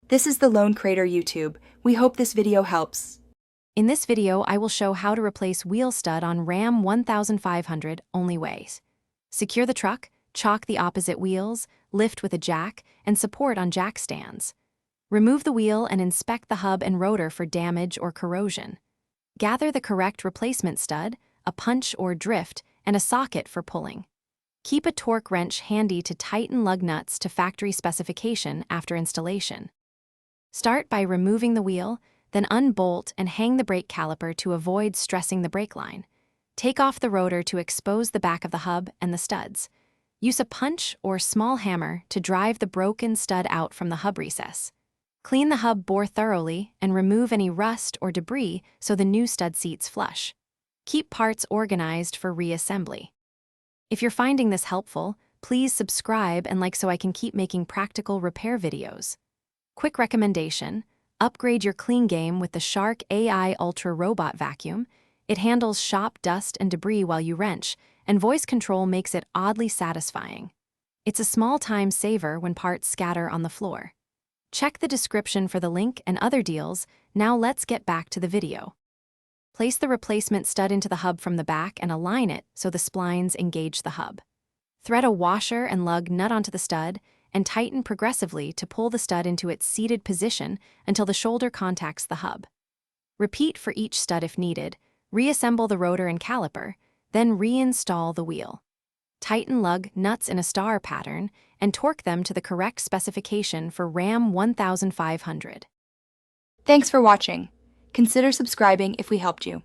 This is the Lone Crater YouTube. We hope this video helps. In this video, I will show how to replace wheel stud on Ram 1500 only ways. Secure the truck, chock the opposite wheels, lift with a jack, and support on jack stands. Remove the wheel and inspect the hub and rotor for damage or corrosion. Gather the correct replacement stud, a punch or drift, and a socket for pulling. Keep a torque wrench handy to tighten lug nuts to factory specification after installation. Start by removing the wheel, then unbolt and hang the brake caliper to avoid stressing the brake line. Take off the rotor to expose the back of the hub and the studs. Use a punch or small hammer to drive the broken stud out from the hub recess. Clean the hub bore thoroughly and remove any rust or debris so the new stud seats flush. Keep parts organized for reassembly. If you're finding this helpful, please subscribe and like so I can keep making practical repair videos. Quick recommendation: upgrade your clean game with the Shark AI Ultra Robot Vacuum. It handles shop dust and debris while you wrench, and voice control makes it oddly satisfying. It's a small time saver when parts scatter on the floor. Check the description for the link and other deals. Now let's get back to the video. Place the replacement stud into the hub from the back and align it so the splines engage the hub. Thread a washer and lug nut onto the stud and tighten progressively to pull the stud into its seated position until the shoulder contacts the hub. Repeat for each stud if needed. Reassemble the rotor and caliper, then reinstall the wheel. Tighten lug nuts in a star pattern and torque them to the correct specification for Ram 1500. Thanks for watching. Consider subscribing if we helped you.